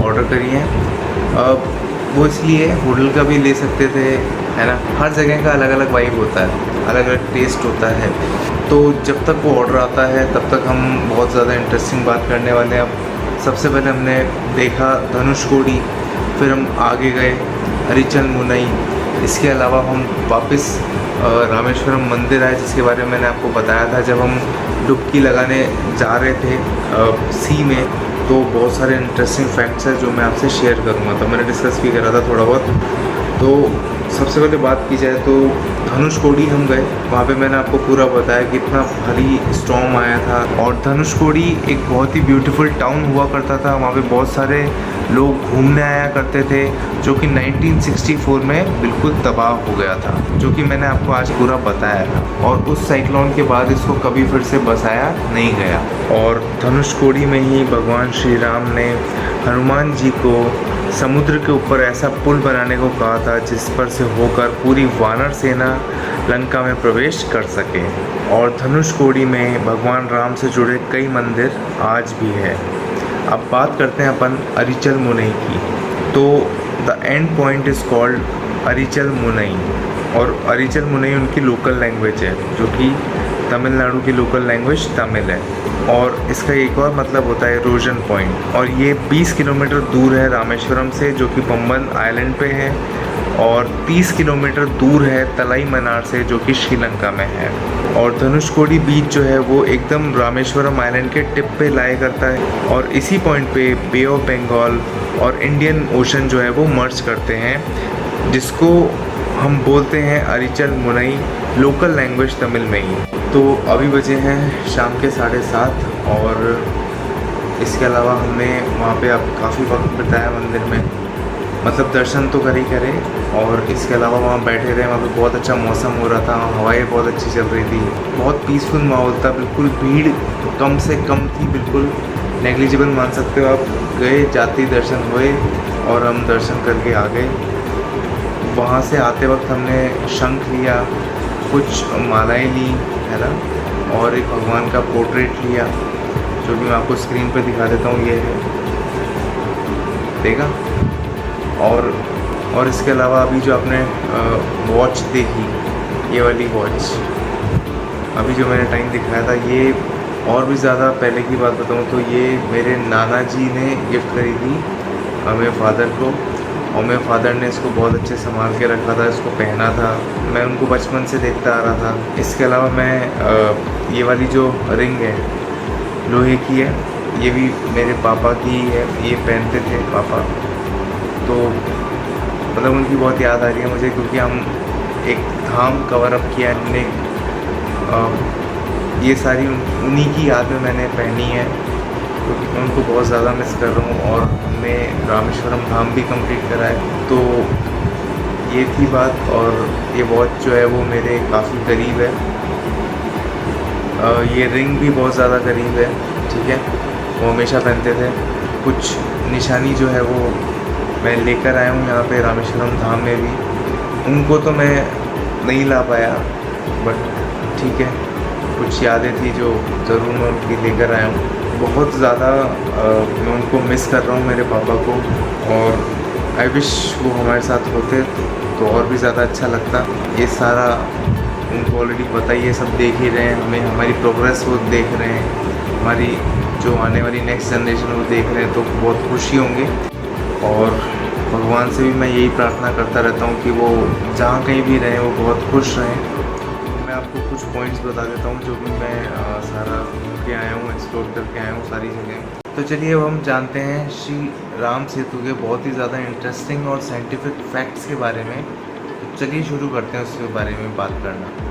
ऑर्डर करी हैं। वो इसलिए होटल का भी ले सकते थे, है ना। हर जगह का अलग अलग वाइब होता है, अलग अलग टेस्ट होता है। तो जब तक वो ऑर्डर आता है तब तक हम बहुत ज़्यादा इंटरेस्टिंग बात करने वाले हैं। अब सबसे पहले हमने देखा धनुषकोडी, फिर हम आगे गए अरिचल मुनई। इसके अलावा हम वापस रामेश्वरम मंदिर आए, जिसके बारे में मैंने आपको बताया था जब हम डुबकी लगाने जा रहे थे सी में। तो बहुत सारे इंटरेस्टिंग फैक्ट्स हैं जो मैं आपसे शेयर करूँगा, तो मैंने डिस्कस भी करा था थोड़ा बहुत। तो सबसे पहले बात की जाए तो धनुषकोडी हम गए, वहाँ पे मैंने आपको पूरा बताया कि इतना भारी स्टॉर्म आया था। और धनुषकोडी एक बहुत ही ब्यूटीफुल टाउन हुआ करता था, वहाँ पे बहुत सारे लोग घूमने आया करते थे, जो कि 1964 में बिल्कुल तबाह हो गया था, जो कि मैंने आपको आज पूरा बताया था। और उस साइक्लोन के बाद इसको कभी फिर से बसाया नहीं गया। और धनुषकोडी में ही भगवान श्री राम ने हनुमान जी को समुद्र के ऊपर ऐसा पुल बनाने को कहा था जिस पर से होकर पूरी वानर सेना लंका में प्रवेश कर सके। और धनुषकोडी में भगवान राम से जुड़े कई मंदिर आज भी है। अब बात करते हैं अपन अरिचल मुनई की। तो the end point is called Arichal Munai, और अरिचल मुनई उनकी लोकल लैंग्वेज है, जो कि तमिलनाडु की लोकल लैंग्वेज तमिल है। और इसका एक और मतलब होता है इरोजन पॉइंट। और ये 20 किलोमीटर दूर है रामेश्वरम से, जो कि पंबन आइलैंड पे है, और 30 किलोमीटर दूर है तलाई मनार से, जो कि श्रीलंका में है। और धनुषकोडी बीच जो है वो एकदम रामेश्वरम आइलैंड के टिप पे लाया करता है, और इसी पॉइंट पे बे ऑफ बंगाल और इंडियन ओशन जो है वो मर्ज करते हैं, जिसको हम बोलते हैं अरिचल मुनई लोकल लैंग्वेज तमिल में ही। तो अभी बजे हैं शाम के 7:30 और इसके अलावा हमने वहाँ पे अब काफ़ी वक्त बिताया मंदिर में, मतलब दर्शन तो करे और इसके अलावा वहाँ बैठे रहे। वहाँ पे बहुत अच्छा मौसम हो रहा था, हवाएं बहुत अच्छी चल रही थी, बहुत पीसफुल माहौल था, बिल्कुल भीड़ कम से कम थी, बिल्कुल नेग्लिजिबल मान सकते हो आप। गए, जाते ही दर्शन हुए और हम दर्शन करके आ गए। वहाँ से आते वक्त हमने शंख लिया, कुछ मालाएं ली है ना, और एक भगवान का पोर्ट्रेट लिया जो कि मैं आपको स्क्रीन पे दिखा देता हूँ, ये है, देखा। और इसके अलावा अभी जो आपने वॉच देखी, ये वाली वॉच, अभी जो मैंने टाइम दिखाया था, ये और भी ज़्यादा पहले की बात बताऊँ तो ये मेरे नाना जी ने गिफ्ट करी थी मेरे फादर को, और मेरे फादर ने इसको बहुत अच्छे संभाल के रखा था, इसको पहना था, मैं उनको बचपन से देखता आ रहा था। इसके अलावा मैं ये वाली जो रिंग है लोहे की है, ये भी मेरे पापा की है, ये पहनते थे पापा, तो मतलब उनकी बहुत याद आ रही है मुझे, क्योंकि हम एक धाम कवर अप किया हमने, ये सारी उन्हीं की याद में मैंने पहनी है, क्योंकि मैं उनको बहुत ज़्यादा मिस कर रहा हूँ। और हमने रामेश्वरम धाम भी कंप्लीट करा है, तो ये थी बात। और ये वॉच जो है वो मेरे काफ़ी करीब है, ये रिंग भी बहुत ज़्यादा करीब है, ठीक है, वो हमेशा पहनते थे। कुछ निशानी जो है वो मैं लेकर आया हूँ यहाँ पे रामेश्वरम धाम में भी, उनको तो मैं नहीं ला पाया, बट ठीक है, कुछ यादें थी जो ज़रूर मैं उनकी लेकर आया हूँ। बहुत ज़्यादा मैं उनको मिस कर रहा हूँ, मेरे पापा को, और आई विश वो हमारे साथ होते तो और भी ज़्यादा अच्छा लगता। ये सारा उनको ऑलरेडी पता ही है, सब देख ही रहे हैं, हमें हमारी प्रोग्रेस वो देख रहे हैं, हमारी जो आने वाली नेक्स्ट जनरेशन वो देख रहे हैं, तो बहुत खुशी होंगे। और भगवान से भी मैं यही प्रार्थना करता रहता हूँ कि वो जहाँ कहीं भी रहें वो बहुत खुश रहें। मैं आपको कुछ पॉइंट्स बता देता हूँ जो भी मैं सारा घूम के आया हूँ, एक्सप्लोर करके आया हूँ सारी जगह। तो चलिए अब हम जानते हैं श्री राम सेतु के बहुत ही ज़्यादा इंटरेस्टिंग और साइंटिफिक फैक्ट्स के बारे में। तो चलिए शुरू करते हैं उसके बारे में बात करना।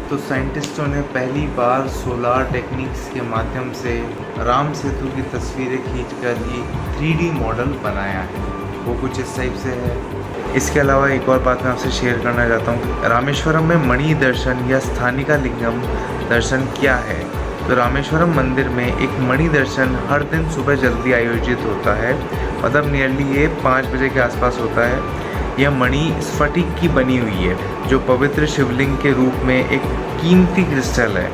तो साइंटिस्टों ने पहली बार सोलार टेक्निक्स के माध्यम से राम सेतु की तस्वीरें खींचकर ये 3D मॉडल बनाया है, वो कुछ इस टाइप से है। इसके अलावा एक और बात मैं आपसे शेयर करना चाहता हूँ, रामेश्वरम में मणि दर्शन या स्थानिका लिंगम दर्शन क्या है। तो रामेश्वरम मंदिर में एक मणि दर्शन हर दिन सुबह जल्दी आयोजित होता है, मतलब नियरली ये 5 बजे के आसपास होता है। यह मणि स्फटिक की बनी हुई है, जो पवित्र शिवलिंग के रूप में एक कीमती क्रिस्टल है।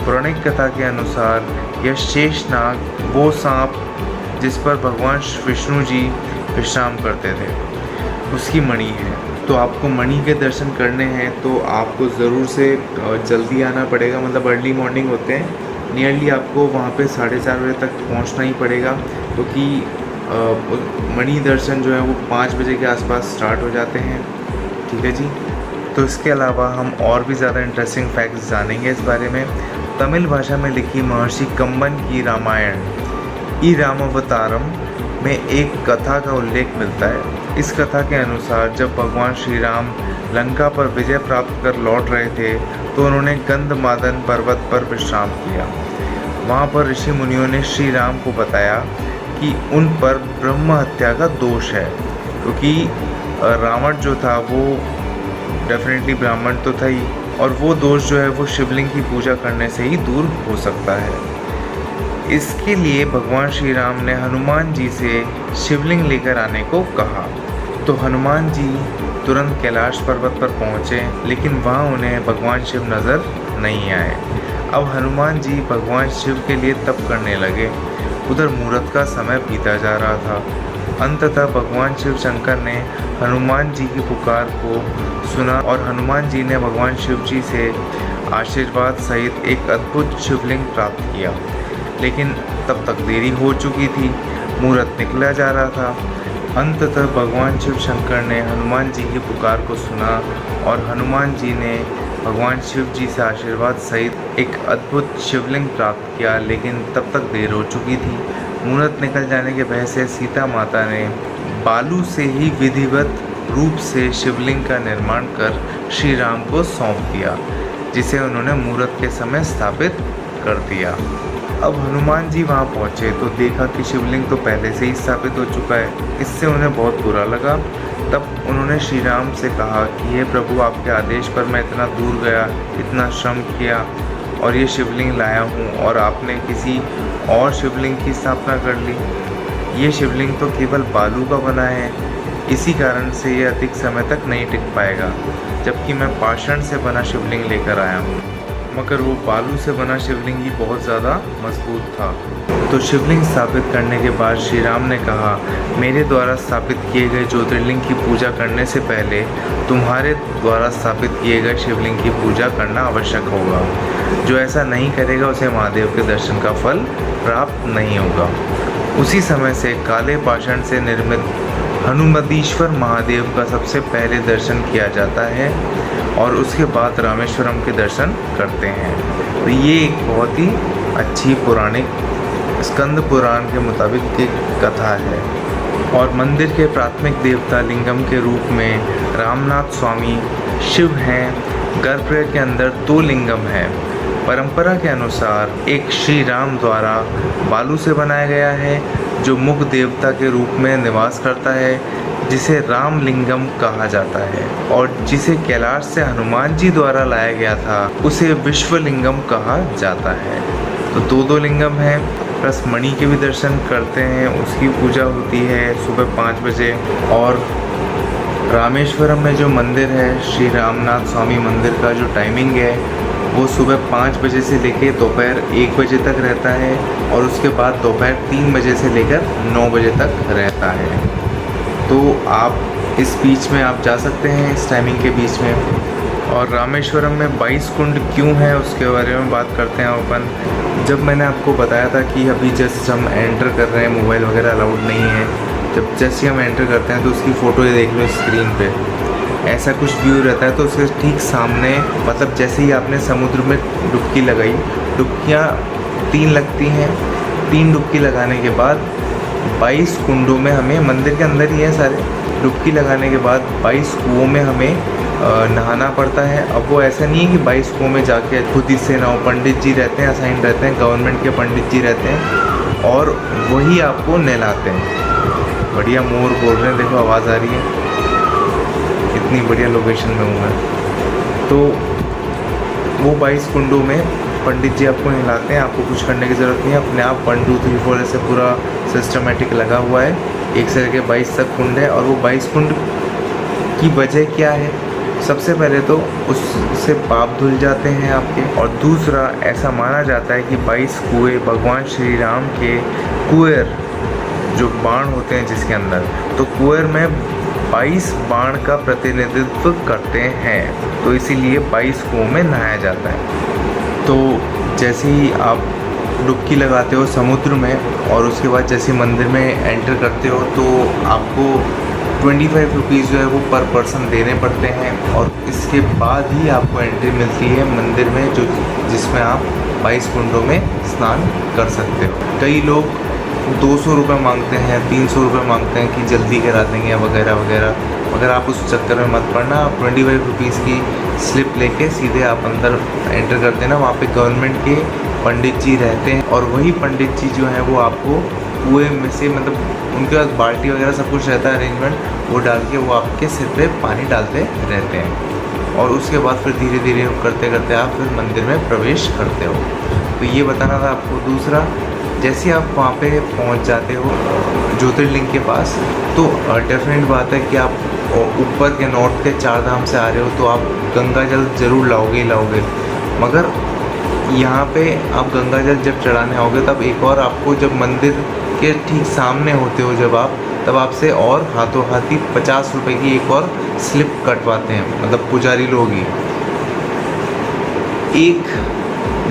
पौराणिक कथा के अनुसार यह शेषनाग, वो सांप जिस पर भगवान विष्णु जी विश्राम करते थे, उसकी मणि है। तो आपको मणि के दर्शन करने हैं तो आपको ज़रूर से जल्दी आना पड़ेगा, मतलब अर्ली मॉर्निंग होते हैं, नियरली आपको वहाँ पे 4:30 बजे तक पहुँचना ही पड़ेगा, क्योंकि मणि दर्शन जो है वो 5 बजे के आसपास स्टार्ट हो जाते हैं, ठीक है जी। तो इसके अलावा हम और भी ज़्यादा इंटरेस्टिंग फैक्ट्स जानेंगे इस बारे में। तमिल भाषा में लिखी महर्षि कंबन की रामायण ई रामावतारम में एक कथा का उल्लेख मिलता है। इस कथा के अनुसार जब भगवान श्री राम लंका पर विजय प्राप्त कर लौट रहे थे तो उन्होंने गंधमादन पर्वत पर विश्राम किया। वहाँ पर ऋषि मुनियों ने श्री राम को बताया कि उन पर ब्रह्म हत्या का दोष है, क्योंकि रावण जो था वो डेफिनेटली ब्राह्मण तो था ही, और वो दोष जो है वो शिवलिंग की पूजा करने से ही दूर हो सकता है। इसके लिए भगवान श्री राम ने हनुमान जी से शिवलिंग लेकर आने को कहा। तो हनुमान जी तुरंत कैलाश पर्वत पर पहुँचे, लेकिन वहाँ उन्हें भगवान शिव नज़र नहीं आए। अब हनुमान जी भगवान शिव के लिए तप करने लगे। उधर मुहूर्त का समय बीता जा रहा था। अंततः भगवान शिव शंकर ने हनुमान जी की पुकार को सुना और हनुमान जी ने भगवान शिव जी से आशीर्वाद सहित एक अद्भुत शिवलिंग प्राप्त किया। लेकिन तब तक देरी हो चुकी थी, मुहूर्त निकला जा रहा था। अंततः भगवान शिव शंकर ने हनुमान जी की पुकार को सुना और हनुमान जी ने भगवान शिव जी से आशीर्वाद सहित एक अद्भुत शिवलिंग प्राप्त किया, लेकिन तब तक देर हो चुकी थी। मुहूर्त निकल जाने के भय से सीता माता ने बालू से ही विधिवत रूप से शिवलिंग का निर्माण कर श्री राम को सौंप दिया, जिसे उन्होंने मुहूर्त के समय स्थापित कर दिया। अब हनुमान जी वहाँ पहुँचे तो देखा कि शिवलिंग तो पहले से ही स्थापित हो चुका है। इससे उन्हें बहुत बुरा लगा। तब उन्होंने श्री राम से कहा कि हे प्रभु, आपके आदेश पर मैं इतना दूर गया, इतना श्रम किया और ये शिवलिंग लाया हूँ, और आपने किसी और शिवलिंग की स्थापना कर ली। ये शिवलिंग तो केवल बालू का बना है, इसी कारण से ये अधिक समय तक नहीं टिक पाएगा, जबकि मैं पाषाण से बना शिवलिंग लेकर आया हूँ। मगर वो बालू से बना शिवलिंग ही बहुत ज़्यादा मजबूत था। तो शिवलिंग स्थापित करने के बाद श्री राम ने कहा, मेरे द्वारा स्थापित किए गए ज्योतिर्लिंग की पूजा करने से पहले तुम्हारे द्वारा स्थापित किए गए शिवलिंग की पूजा करना आवश्यक होगा। जो ऐसा नहीं करेगा उसे महादेव के दर्शन का फल प्राप्त नहीं होगा। उसी समय से काले पाषाण से निर्मित हनुमदीश्वर महादेव का सबसे पहले दर्शन किया जाता है और उसके बाद रामेश्वरम के दर्शन करते हैं। तो ये एक बहुत ही अच्छी पौराणिक स्कंद पुराण के मुताबिक एक कथा है। और मंदिर के प्राथमिक देवता लिंगम के रूप में रामनाथ स्वामी शिव हैं। गर्भगृह के अंदर 2 लिंगम हैं। परंपरा के अनुसार एक श्री राम द्वारा बालू से बनाया गया है, जो मुख देवता के रूप में निवास करता है, जिसे रामलिंगम कहा जाता है, और जिसे कैलाश से हनुमान जी द्वारा लाया गया था उसे विश्वलिंगम कहा जाता है। तो 2 लिंगम हैं, प्लस मणि के भी दर्शन करते हैं, उसकी पूजा होती है सुबह 5 बजे। और रामेश्वरम में जो मंदिर है श्री रामनाथ स्वामी मंदिर का जो टाइमिंग है वो सुबह 5 बजे से लेकर दोपहर 1 बजे तक रहता है, और उसके बाद दोपहर 3 बजे से लेकर 9 बजे तक रहता है। तो आप इस बीच में आप जा सकते हैं, इस टाइमिंग के बीच में। और रामेश्वरम में 22 कुंड क्यों है उसके बारे में बात करते हैं अपन। जब मैंने आपको बताया था कि अभी जस्ट हम एंटर कर रहे हैं, मोबाइल वगैरह अलाउड नहीं है, जब जैसे हम एंटर करते हैं तो उसकी फ़ोटो ये देख लो स्क्रीन पे, ऐसा कुछ व्यू रहता है। तो उसके ठीक सामने, मतलब जैसे ही आपने समुद्र में डुबकी लगाई, डुबकियाँ 3 लगती हैं। 3 डुबकी लगाने के बाद 22 कुंडों में हमें, मंदिर के अंदर ही है सारे, डुबकी लगाने के बाद 22 कुओं में हमें नहाना पड़ता है। अब वो ऐसा नहीं है कि 22 कुओं में जाके खुद ही से नहाओ। पंडित जी रहते हैं, असाइन रहते हैं, गवर्नमेंट के पंडित जी रहते हैं और वही आपको नहलाते हैं। बढ़िया मोर बोल रहे हैं, देखो आवाज़ आ रही है, इतनी बढ़िया लोकेशन में हूँ मैं। तो वो 22 कुंडों में पंडित जी आपको नहलाते हैं, आपको कुछ करने की ज़रूरत नहीं है, अपने आप 1 2 3 4 ऐसे पूरा सिस्टमेटिक लगा हुआ है। एक से लेकर 22 तक कुंड है। और वो 22 कुंड की वजह क्या है? सबसे पहले तो उससे पाप धुल जाते हैं आपके, और दूसरा ऐसा माना जाता है कि 22 कुएँ भगवान श्री राम के कुएर जो बाण होते हैं जिसके अंदर, तो कुएर में 22 बाण का प्रतिनिधित्व करते हैं, तो इसीलिए 22 कुओं में नहाया जाता है। तो जैसे ही आप डुबकी लगाते हो समुद्र में और उसके बाद जैसे मंदिर में एंटर करते हो तो आपको 25 रुपीज़ जो है वो पर पर्सन देने पड़ते हैं, और इसके बाद ही आपको एंट्री मिलती है मंदिर में, जो जिसमें आप 22 कुंडों में स्नान कर सकते हो। कई लोग 200 रुपये मांगते हैं, 300 रुपये मांगते हैं कि जल्दी करा देंगे वगैरह वगैरह, मगर आप उस चक्कर में मत पड़ना। आप 25 रुपीज़ की स्लिप लेके सीधे आप अंदर एंटर कर देना। वहाँ पे गवर्नमेंट के पंडित जी रहते हैं, और वही पंडित जी जो हैं वो आपको कुएँ में से, मतलब उनके पास बाल्टी वगैरह सब कुछ रहता है अरेंजमेंट, वो डाल के वो आपके सिर पे पानी डालते रहते हैं, और उसके बाद फिर धीरे धीरे करते करते आप फिर मंदिर में प्रवेश करते हो। तो ये बताना था आपको। दूसरा, जैसे आप वहाँ पे पहुँच जाते हो ज्योतिर्लिंग के पास, तो डेफिनेट बात है कि आप ऊपर के नॉर्थ के 4 धाम से आ रहे हो तो आप गंगा जल ज़रूर लाओगे ही लाओगे। मगर यहाँ पे आप गंगा जल जब चढ़ाने आओगे तब एक और आपको, जब मंदिर के ठीक सामने होते हो जब आप, तब आपसे और हाथों हाथी 50 रुपये की एक और स्लिप कटवाते हैं, मतलब पुजारी लोग ही। एक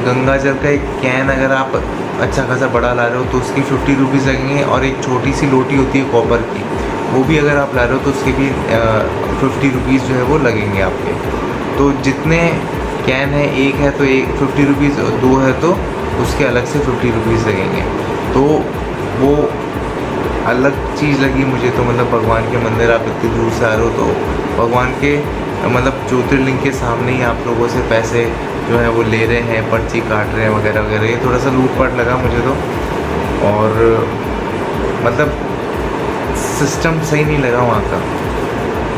गंगा जल का एक कैन अगर आप अच्छा खासा बड़ा ला रहे हो तो उसकी 50 रुपीज़ लगेंगे, और एक छोटी सी लोटी होती है कॉपर की, वो भी अगर आप ला रहे हो तो उसके भी 50 रुपीज़ जो है वो लगेंगे आपके। तो जितने कैन है, एक है तो एक 50 रुपीज़, 2 है तो उसके अलग से 50 रुपीज़ लगेंगे। तो वो अलग चीज़ लगी मुझे तो, मतलब भगवान के मंदिर आप इतनी दूर से आ रहे हो तो भगवान के मतलब ज्योतिर्लिंग के सामने ही आप लोगों से पैसे जो है वो ले रहे हैं, पर्ची काट रहे हैं वगैरह वगैरह। ये थोड़ा सा लूटपाट लगा मुझे तो, और मतलब सिस्टम सही नहीं लगा वहाँ का।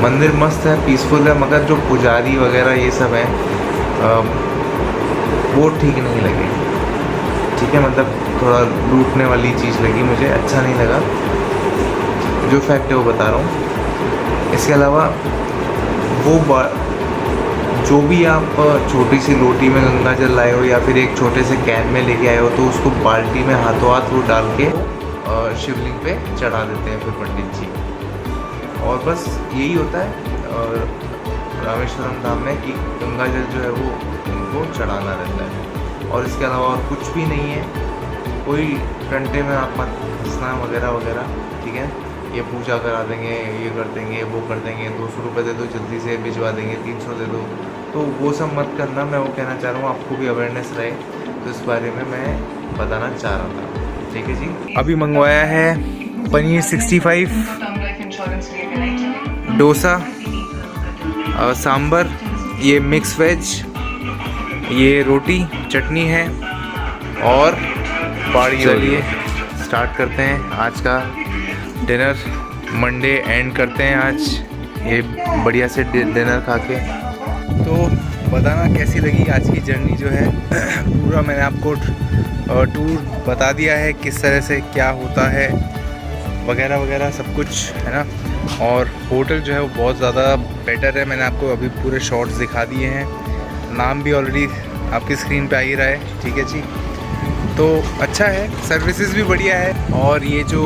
मंदिर मस्त है, पीसफुल है, मगर जो पुजारी वगैरह ये सब है वो ठीक नहीं लगे। ठीक है, मतलब थोड़ा लूटने वाली चीज़ लगी मुझे, अच्छा नहीं लगा। जो फैक्ट है वो बता रहा हूँ। इसके अलावा वो जो भी आप छोटी सी लोटी में गंगा जल लाए हो या फिर एक छोटे से कैन में लेके आए हो, तो उसको बाल्टी में हाथों हाथ वो डाल के शिवलिंग पे चढ़ा देते हैं फिर पंडित जी। और बस यही होता है रामेश्वरम धाम में कि गंगा जल जो है वो उनको चढ़ाना रहता है, और इसके अलावा और कुछ भी नहीं है। कोई टंटे में आप मत फंसना वगैरह वगैरह। ठीक है, ये पूजा करा देंगे, ये कर देंगे, वो कर देंगे, 200 रुपये दे दो जल्दी से भिजवा देंगे, 300 दे दो, तो वो सब मत करना। मैं वो कहना चाह रहा हूँ आपको भी अवेयरनेस रहे, तो इस बारे में मैं बताना चाह रहा था। ठीक है जी। अभी मंगवाया है पनीर 65, डोसा, सांबर, ये मिक्स वेज, ये रोटी, चटनी है और पाड़ी। चलिए स्टार्ट करते हैं आज का डिनर। मंडे एंड करते हैं आज ये बढ़िया से डिनर खा के। तो बताना कैसी लगी आज की जर्नी जो है। पूरा मैंने आपको टूर बता दिया है, किस तरह से क्या होता है वगैरह वगैरह सब कुछ, है ना। और होटल जो है वो बहुत ज़्यादा बेटर है, मैंने आपको अभी पूरे शॉट्स दिखा दिए हैं। नाम भी ऑलरेडी आपकी स्क्रीन पे आ ही रहा है। ठीक है जी, तो अच्छा है, सर्विसेज भी बढ़िया है। और ये जो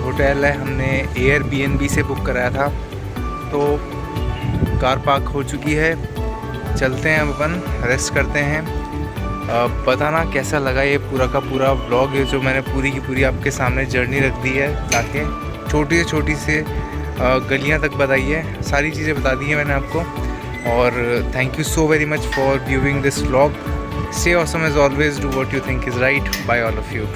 होटल है हमने एयरबीएनबी से बुक कराया था, तो कार पार्क हो चुकी है। चलते हैं अब अपन, रेस्ट करते हैं। बताना कैसा लगा ये पूरा का पूरा व्लॉग, ये जो मैंने पूरी की पूरी आपके सामने जर्नी रख दी है लाके। छोटी से छोटी से गलियां तक बताई है, सारी चीज़ें बता दी हैं मैंने आपको। और thank you so very much for viewing this vlog. Stay awesome as always, do what you think is right. Bye all of you.